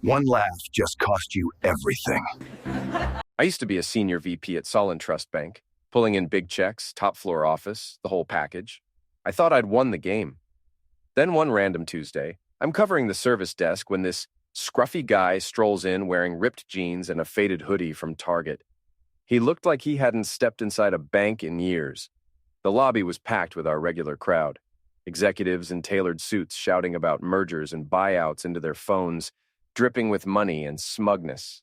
One laugh just cost you everything. I used to be a senior VP at Solon Trust Bank, pulling in big checks, top floor office, the whole package. I thought I'd won the game. Then one random Tuesday, I'm covering the service desk when this scruffy guy strolls in wearing ripped jeans and a faded hoodie from Target. He looked like he hadn't stepped inside a bank in years. The lobby was packed with our regular crowd, executives in tailored suits shouting about mergers and buyouts into their phones, dripping with money and smugness.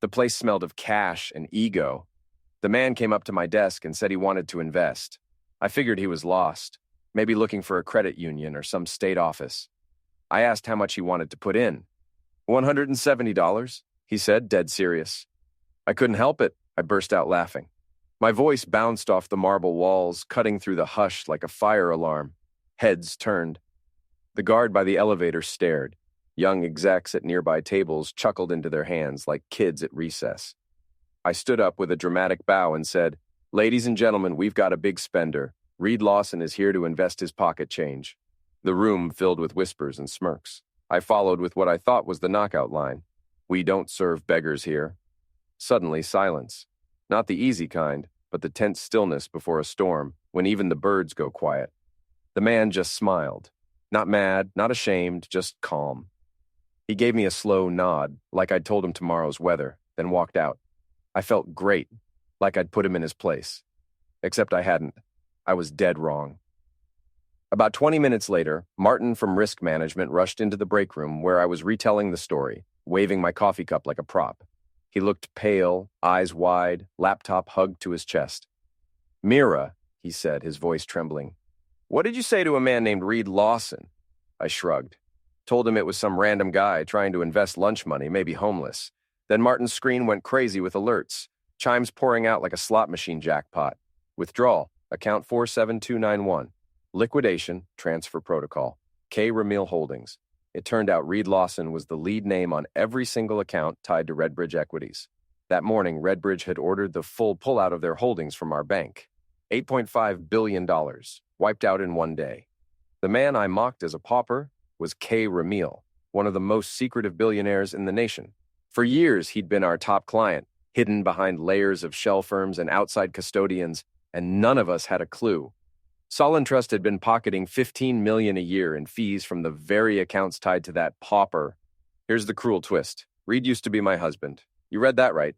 The place smelled of cash and ego. The man came up to my desk and said he wanted to invest. I figured he was lost, maybe looking for a credit union or some state office. I asked how much he wanted to put in. $170, he said, dead serious. I couldn't help it. I burst out laughing. My voice bounced off the marble walls, cutting through the hush like a fire alarm. Heads turned. The guard by the elevator stared. Young execs at nearby tables chuckled into their hands like kids at recess. I stood up with a dramatic bow and said, "Ladies and gentlemen, we've got a big spender. Reed Lawson is here to invest his pocket change." The room filled with whispers and smirks. I followed with what I thought was the knockout line. "We don't serve beggars here." Suddenly, silence. Not the easy kind, but the tense stillness before a storm, when even the birds go quiet. The man just smiled. Not mad, not ashamed, just calm. He gave me a slow nod, like I'd told him tomorrow's weather, then walked out. I felt great, like I'd put him in his place. Except I hadn't. I was dead wrong. About 20 minutes later, Martin from Risk Management rushed into the break room where I was retelling the story, waving my coffee cup like a prop. He looked pale, eyes wide, laptop hugged to his chest. "Mira," he said, his voice trembling. "What did you say to a man named Reed Lawson?" I shrugged. Told him it was some random guy trying to invest lunch money, maybe homeless. Then Martin's screen went crazy with alerts, chimes pouring out like a slot machine jackpot. Withdrawal, account 47291. Liquidation, transfer protocol. K. Ramil Holdings. It turned out Reed Lawson was the lead name on every single account tied to Redbridge Equities. That morning, Redbridge had ordered the full pullout of their holdings from our bank. $8.5 billion, wiped out in one day. The man I mocked as a pauper was K. Ramil, one of the most secretive billionaires in the nation. For years, he'd been our top client, hidden behind layers of shell firms and outside custodians, and none of us had a clue. Solon Trust had been pocketing $15 million a year in fees from the very accounts tied to that pauper. Here's the cruel twist. Reed used to be my husband. You read that right.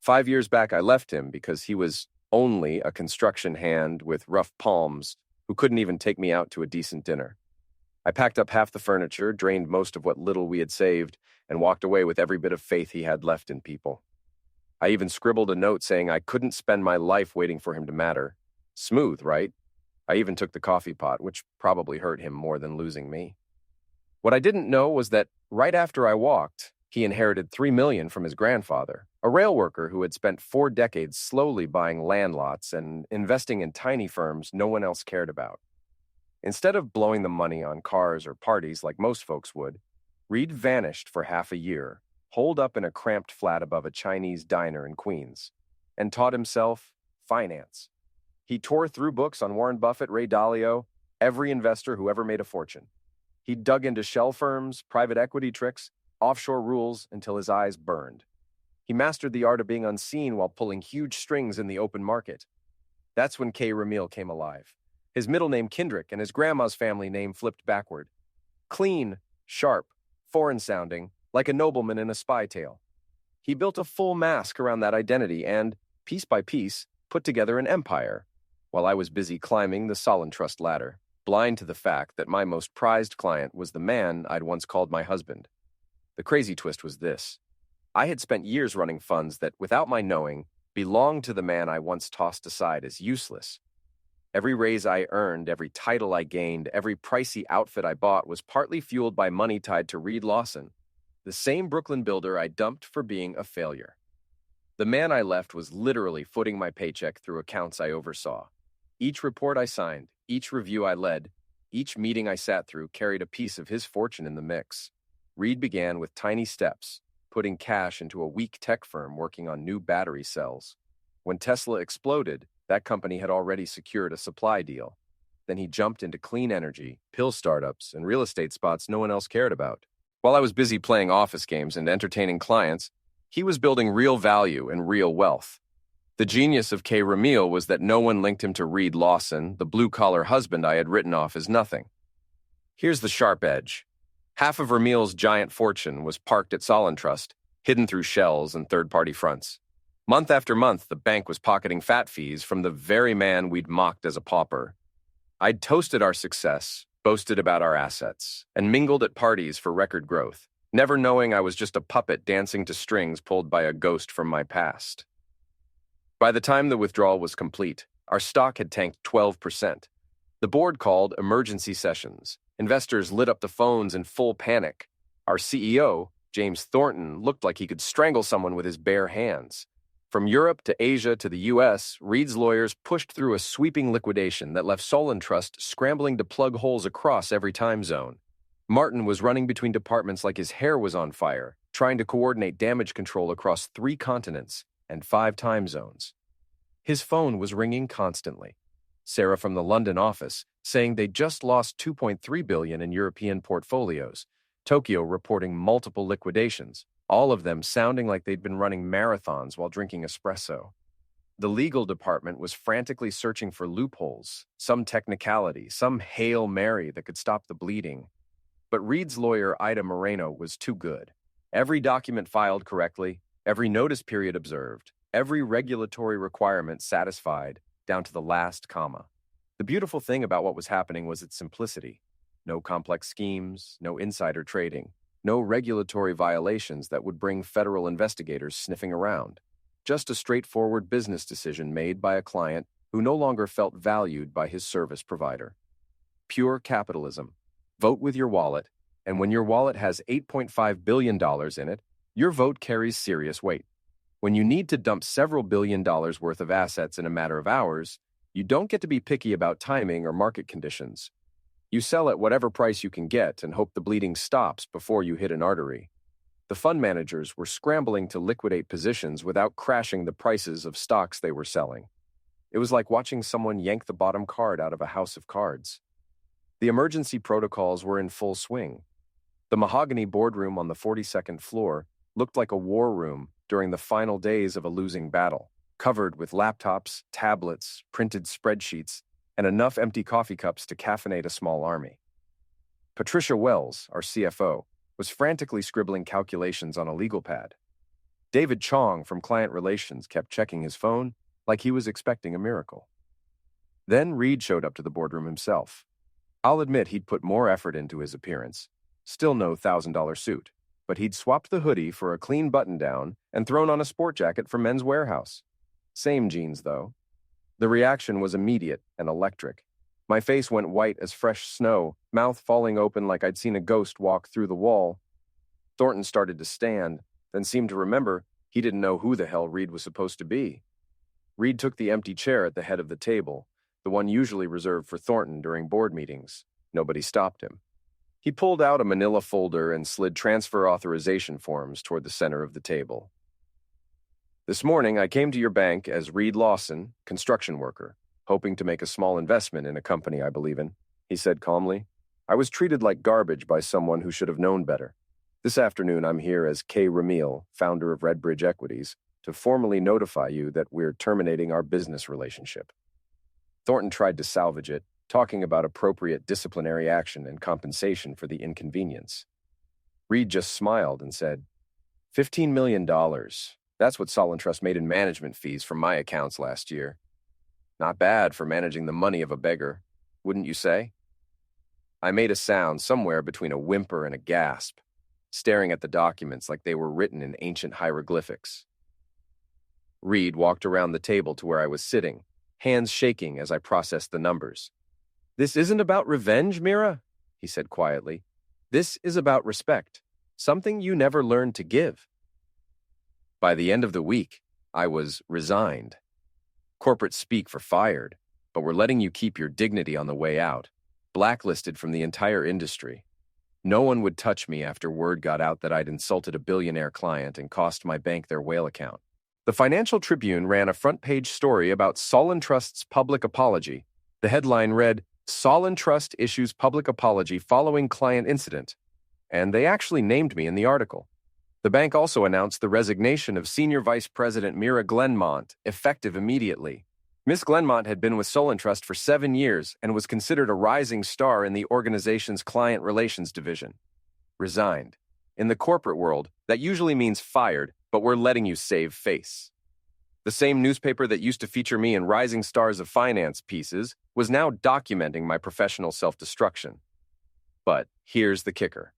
5 years back, I left him because he was only a construction hand with rough palms who couldn't even take me out to a decent dinner. I packed up half the furniture, drained most of what little we had saved, and walked away with every bit of faith he had left in people. I even scribbled a note saying I couldn't spend my life waiting for him to matter. Smooth, right? I even took the coffee pot, which probably hurt him more than losing me. What I didn't know was that right after I walked, he inherited $3 million from his grandfather, a rail worker who had spent 4 decades slowly buying land lots and investing in tiny firms no one else cared about. Instead of blowing the money on cars or parties like most folks would, Reed vanished for half a year, holed up in a cramped flat above a Chinese diner in Queens, and taught himself finance. He tore through books on Warren Buffett, Ray Dalio, every investor who ever made a fortune. He dug into shell firms, private equity tricks, offshore rules until his eyes burned. He mastered the art of being unseen while pulling huge strings in the open market. That's when K. Ramil came alive. His middle name Kendrick and his grandma's family name flipped backward. Clean, sharp, foreign-sounding, like a nobleman in a spy tale. He built a full mask around that identity and, piece by piece, put together an empire, while I was busy climbing the Solon Trust ladder, blind to the fact that my most prized client was the man I'd once called my husband. The crazy twist was this. I had spent years running funds that, without my knowing, belonged to the man I once tossed aside as useless. Every raise I earned, every title I gained, every pricey outfit I bought was partly fueled by money tied to Reed Lawson, the same Brooklyn builder I dumped for being a failure. The man I left was literally footing my paycheck through accounts I oversaw. Each report I signed, each review I led, each meeting I sat through carried a piece of his fortune in the mix. Reed began with tiny steps, putting cash into a weak tech firm working on new battery cells. When Tesla exploded, that company had already secured a supply deal. Then he jumped into clean energy, pill startups, and real estate spots no one else cared about. While I was busy playing office games and entertaining clients, he was building real value and real wealth. The genius of K. Ramil was that no one linked him to Reed Lawson, the blue-collar husband I had written off as nothing. Here's the sharp edge. Half of Ramil's giant fortune was parked at Trust, hidden through shells and third-party fronts. Month after month, the bank was pocketing fat fees from the very man we'd mocked as a pauper. I'd toasted our success, boasted about our assets, and mingled at parties for record growth, never knowing I was just a puppet dancing to strings pulled by a ghost from my past. By the time the withdrawal was complete, our stock had tanked 12%. The board called emergency sessions. Investors lit up the phones in full panic. Our CEO, James Thornton, looked like he could strangle someone with his bare hands. From Europe to Asia to the U.S., Reed's lawyers pushed through a sweeping liquidation that left Solon Trust scrambling to plug holes across every time zone. Martin was running between departments like his hair was on fire, trying to coordinate damage control across 3 continents and 5 time zones. His phone was ringing constantly. Sarah from the London office saying they just lost $2.3 billion in European portfolios. Tokyo reporting multiple liquidations, all of them sounding like they'd been running marathons while drinking espresso. The legal department was frantically searching for loopholes, some technicality, some Hail Mary that could stop the bleeding. But Reed's lawyer, Ida Moreno, was too good. Every document filed correctly, every notice period observed, every regulatory requirement satisfied, down to the last comma. The beautiful thing about what was happening was its simplicity. No complex schemes, no insider trading, no regulatory violations that would bring federal investigators sniffing around. Just a straightforward business decision made by a client who no longer felt valued by his service provider. Pure capitalism. Vote with your wallet, and when your wallet has $8.5 billion in it, your vote carries serious weight. When you need to dump several $1 billion worth of assets in a matter of hours, you don't get to be picky about timing or market conditions. You sell at whatever price you can get and hope the bleeding stops before you hit an artery. The fund managers were scrambling to liquidate positions without crashing the prices of stocks they were selling. It was like watching someone yank the bottom card out of a house of cards. The emergency protocols were in full swing. The mahogany boardroom on the 42nd floor looked like a war room during the final days of a losing battle, covered with laptops, tablets, printed spreadsheets, and enough empty coffee cups to caffeinate a small army. Patricia Wells, our CFO, was frantically scribbling calculations on a legal pad. David Chong from Client Relations kept checking his phone like he was expecting a miracle. Then Reed showed up to the boardroom himself. I'll admit he'd put more effort into his appearance. Still no $1,000 suit, but he'd swapped the hoodie for a clean button-down and thrown on a sport jacket from Men's Warehouse. Same jeans, though. The reaction was immediate and electric. My face went white as fresh snow, mouth falling open like I'd seen a ghost walk through the wall. Thornton started to stand, then seemed to remember he didn't know who the hell Reed was supposed to be. Reed took the empty chair at the head of the table, the one usually reserved for Thornton during board meetings. Nobody stopped him. He pulled out a manila folder and slid transfer authorization forms toward the center of the table. This morning, I came to your bank as Reed Lawson, construction worker, hoping to make a small investment in a company I believe in, he said calmly. I was treated like garbage by someone who should have known better. This afternoon, I'm here as K. Ramil, founder of Redbridge Equities, to formally notify you that we're terminating our business relationship. Thornton tried to salvage it, talking about appropriate disciplinary action and compensation for the inconvenience. Reed just smiled and said, $15 million. That's what Solon Trust made in management fees from my accounts last year. Not bad for managing the money of a beggar, wouldn't you say? I made a sound somewhere between a whimper and a gasp, staring at the documents like they were written in ancient hieroglyphics. Reed walked around the table to where I was sitting, hands shaking as I processed the numbers. This isn't about revenge, Mira, he said quietly. This is about respect, something you never learned to give. By the end of the week, I was resigned. Corporate speak for fired, but we're letting you keep your dignity on the way out. Blacklisted from the entire industry. No one would touch me after word got out that I'd insulted a billionaire client and cost my bank their whale account. The Financial Tribune ran a front-page story about Solon Trust's public apology. The headline read, Solon Trust issues public apology following client incident. and they actually named me in the article. The bank also announced the resignation of Senior Vice President Mira Glenmont, effective immediately. Miss Glenmont had been with Solon Trust for 7 years and was considered a rising star in the organization's client relations division. Resigned. In the corporate world, that usually means fired, but we're letting you save face. The same newspaper that used to feature me in Rising Stars of Finance pieces was now documenting my professional self-destruction. But here's the kicker.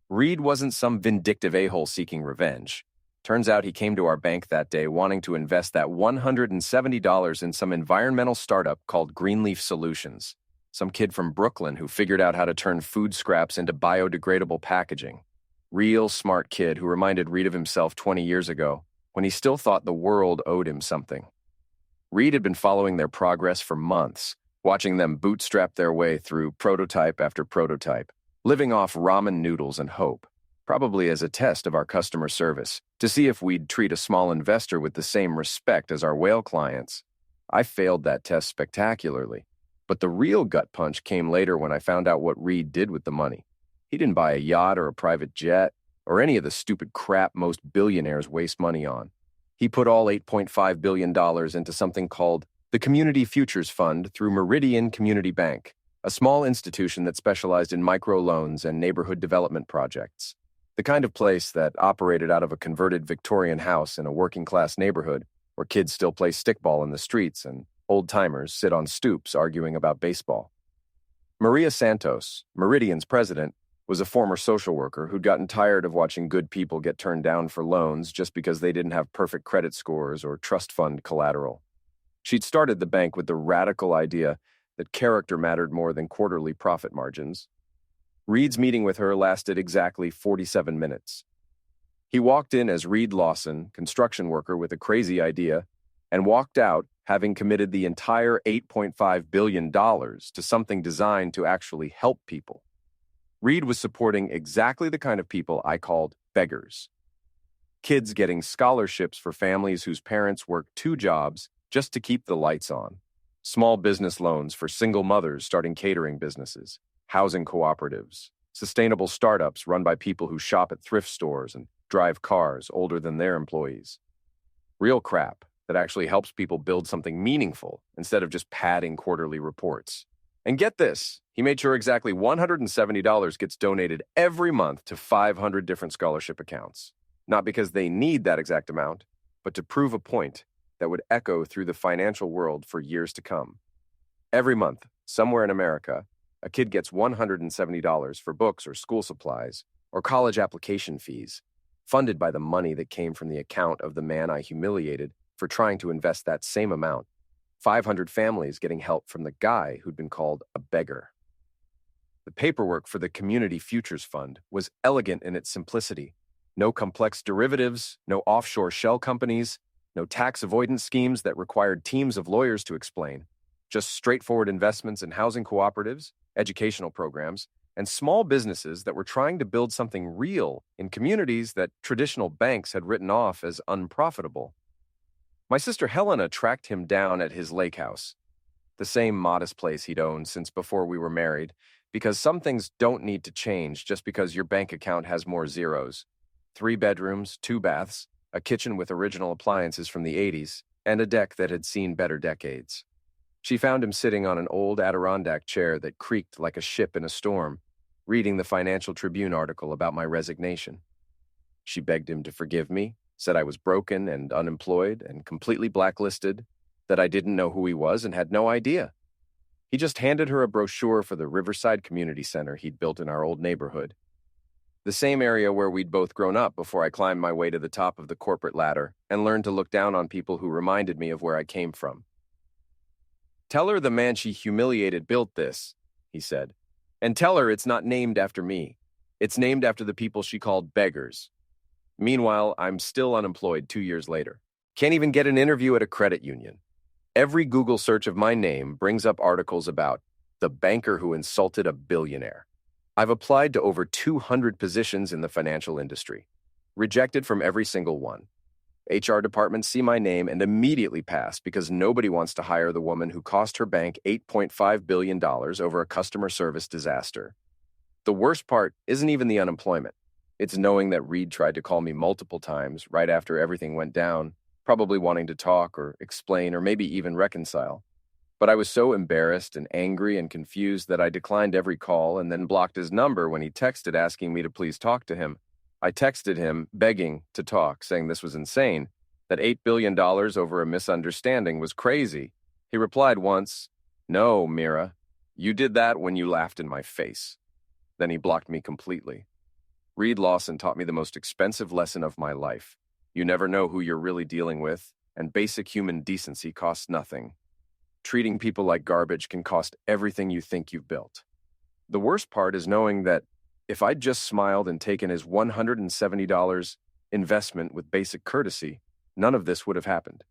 Reed wasn't some vindictive a-hole seeking revenge. Turns out he came to our bank that day wanting to invest that $170 in some environmental startup called Greenleaf Solutions. Some kid from Brooklyn who figured out how to turn food scraps into biodegradable packaging. Real smart kid who reminded Reed of himself 20 years ago, when he still thought the world owed him something. Reed had been following their progress for months, watching them bootstrap their way through prototype after prototype, living off ramen noodles and hope, probably as a test of our customer service, to see if we'd treat a small investor with the same respect as our whale clients. I failed that test spectacularly, but the real gut punch came later when I found out what Reed did with the money. He didn't buy a yacht or a private jet or any of the stupid crap most billionaires waste money on. He put all $8.5 billion into something called the Community Futures Fund through Meridian Community Bank, a small institution that specialized in microloans and neighborhood development projects. The kind of place that operated out of a converted Victorian house in a working-class neighborhood where kids still play stickball in the streets and old-timers sit on stoops arguing about baseball. Maria Santos, Meridian's president, was a former social worker who'd gotten tired of watching good people get turned down for loans just because they didn't have perfect credit scores or trust fund collateral. She'd started the bank with the radical idea that character mattered more than quarterly profit margins. Reed's meeting with her lasted exactly 47 minutes. He walked in as Reed Lawson, construction worker with a crazy idea, and walked out having committed the entire $8.5 billion to something designed to actually help people. Reed was supporting exactly the kind of people I called beggars. Kids getting scholarships for families whose parents worked 2 jobs just to keep the lights on. Small business loans for single mothers starting catering businesses. Housing cooperatives, sustainable startups run by people who shop at thrift stores and drive cars older than their employees. Real crap that actually helps people build something meaningful instead of just padding quarterly reports. And get this, he made sure exactly $170 gets donated every month to 500 different scholarship accounts. Not because they need that exact amount, but to prove a point that would echo through the financial world for years to come. Every month, somewhere in America, a kid gets $170 for books or school supplies or college application fees, funded by the money that came from the account of the man I humiliated for trying to invest that same amount. 500 families getting help from the guy who'd been called a beggar. The paperwork for the Community Futures Fund was elegant in its simplicity. No complex derivatives, no offshore shell companies, no tax avoidance schemes that required teams of lawyers to explain. Just straightforward investments in housing cooperatives, educational programs, and small businesses that were trying to build something real in communities that traditional banks had written off as unprofitable. My sister Helena tracked him down at his lake house, the same modest place he'd owned since before we were married, because some things don't need to change just because your bank account has more zeros. 3 bedrooms, 2 baths, a kitchen with original appliances from the 80s, and a deck that had seen better decades. She found him sitting on an old Adirondack chair that creaked like a ship in a storm, reading the Financial Tribune article about my resignation. She begged him to forgive me, said I was broken and unemployed and completely blacklisted, that I didn't know who he was and had no idea. He just handed her a brochure for the Riverside Community Center he'd built in our old neighborhood, the same area where we'd both grown up before I climbed my way to the top of the corporate ladder and learned to look down on people who reminded me of where I came from. "Tell her the man she humiliated built this," he said, "and tell her it's not named after me. It's named after the people she called beggars." Meanwhile, I'm still unemployed 2 years later. Can't even get an interview at a credit union. Every Google search of my name brings up articles about the banker who insulted a billionaire. I've applied to over 200 positions in the financial industry, rejected from every single one. HR departments see my name and immediately pass because nobody wants to hire the woman who cost her bank $8.5 billion over a customer service disaster. The worst part isn't even the unemployment. It's knowing that Reed tried to call me multiple times right after everything went down, probably wanting to talk or explain or maybe even reconcile. But I was so embarrassed and angry and confused that I declined every call and then blocked his number when he texted asking me to please talk to him. I texted him, begging to talk, saying this was insane, that $8 billion over a misunderstanding was crazy. He replied once, "No, Mira, you did that when you laughed in my face." Then he blocked me completely. Reed Lawson taught me the most expensive lesson of my life. You never know who you're really dealing with, and basic human decency costs nothing. Treating people like garbage can cost everything you think you've built. The worst part is knowing that if I'd just smiled and taken his $170 investment with basic courtesy, none of this would have happened.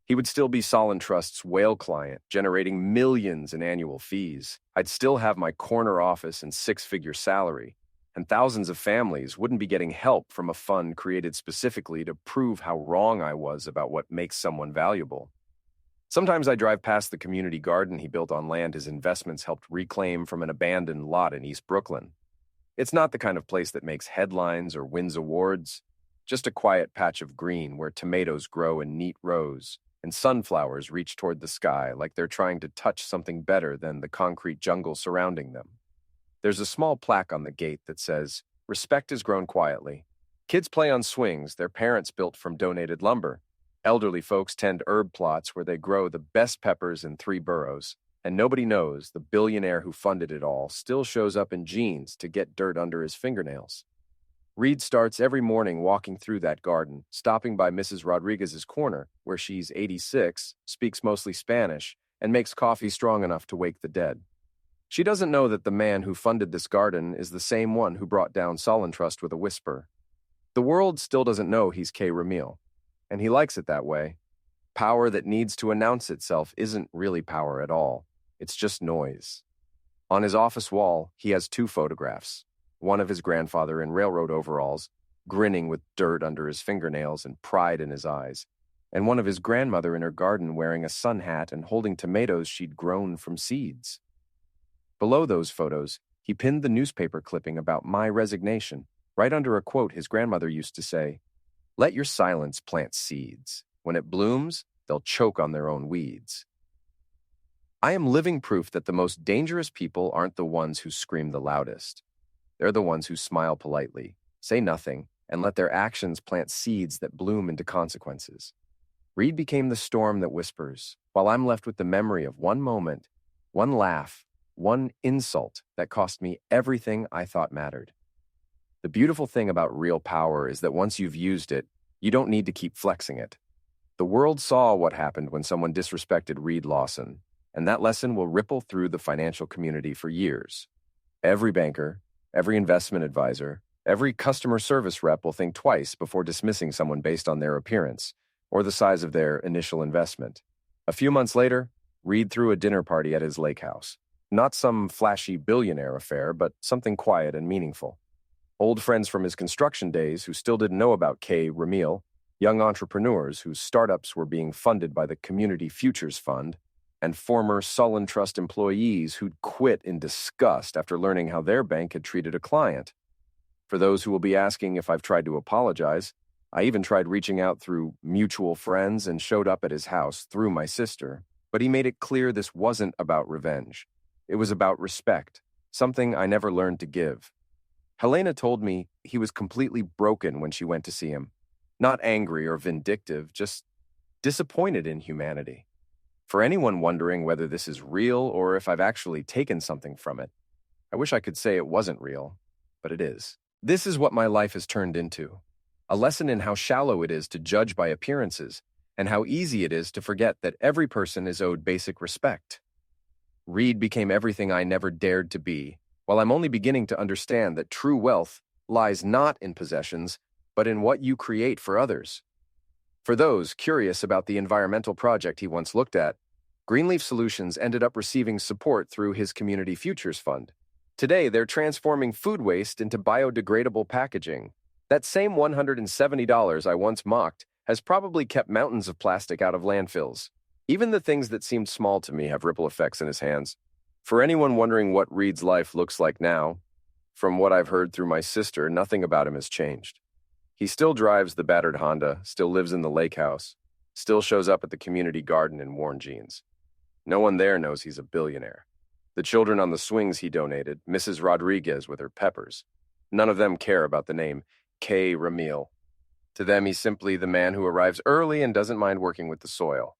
He would still be Solon Trust's whale client, generating millions in annual fees. I'd still have my corner office and six-figure salary, and thousands of families wouldn't be getting help from a fund created specifically to prove how wrong I was about what makes someone valuable. Sometimes I drive past the community garden he built on land his investments helped reclaim from an abandoned lot in East Brooklyn. It's not the kind of place that makes headlines or wins awards, just a quiet patch of green where tomatoes grow in neat rows and sunflowers reach toward the sky like they're trying to touch something better than the concrete jungle surrounding them. There's a small plaque on the gate that says, "Respect is grown quietly." Kids play on swings their parents built from donated lumber. Elderly folks tend herb plots where they grow the best peppers in 3 boroughs, and nobody knows the billionaire who funded it all still shows up in jeans to get dirt under his fingernails. Reed starts every morning walking through that garden, stopping by Mrs. Rodriguez's corner, where she's 86, speaks mostly Spanish, and makes coffee strong enough to wake the dead. She doesn't know that the man who funded this garden is the same one who brought down Solon Trust with a whisper. The world still doesn't know he's K. Ramil, and he likes it that way. Power that needs to announce itself isn't really power at all. It's just noise. On his office wall, he has 2 photographs. One of his grandfather in railroad overalls, grinning with dirt under his fingernails and pride in his eyes, and one of his grandmother in her garden wearing a sun hat and holding tomatoes she'd grown from seeds. Below those photos, he pinned the newspaper clipping about my resignation, right under a quote his grandmother used to say, "Let your silence plant seeds. When it blooms, they'll choke on their own weeds." I am living proof that the most dangerous people aren't the ones who scream the loudest. They're the ones who smile politely, say nothing, and let their actions plant seeds that bloom into consequences. Reed became the storm that whispers, while I'm left with the memory of one moment, one laugh, one insult that cost me everything I thought mattered. The beautiful thing about real power is that once you've used it, you don't need to keep flexing it. The world saw what happened when someone disrespected Reed Lawson, and that lesson will ripple through the financial community for years. Every banker, every investment advisor, every customer service rep will think twice before dismissing someone based on their appearance or the size of their initial investment. A few months later, Reed threw a dinner party at his lake house. Not some flashy billionaire affair, but something quiet and meaningful. Old friends from his construction days who still didn't know about K. Ramil, young entrepreneurs whose startups were being funded by the Community Futures Fund, and former Solon Trust employees who'd quit in disgust after learning how their bank had treated a client. For those who will be asking if I've tried to apologize, I even tried reaching out through mutual friends and showed up at his house through my sister, but he made it clear this wasn't about revenge. It was about respect, something I never learned to give. Helena told me he was completely broken when she went to see him. Not angry or vindictive, just disappointed in humanity. For anyone wondering whether this is real or if I've actually taken something from it, I wish I could say it wasn't real, but it is. This is what my life has turned into. A lesson in how shallow it is to judge by appearances and how easy it is to forget that every person is owed basic respect. Reed became everything I never dared to be, while I'm only beginning to understand that true wealth lies not in possessions, but in what you create for others. For those curious about the environmental project he once looked at, Greenleaf Solutions ended up receiving support through his Community Futures Fund. Today, they're transforming food waste into biodegradable packaging. That same $170 I once mocked has probably kept mountains of plastic out of landfills. Even the things that seemed small to me have ripple effects in his hands. For anyone wondering what Reed's life looks like now, From what I've heard through my sister, nothing about him has changed. He still drives the battered Honda, still lives in the lake house, still shows up at the community garden in worn jeans. No one there knows he's a billionaire. The children on the swings he donated, Mrs. Rodriguez with her peppers, none of them care about the name K. Ramil. To them, he's simply the man who arrives early and doesn't mind working with the soil.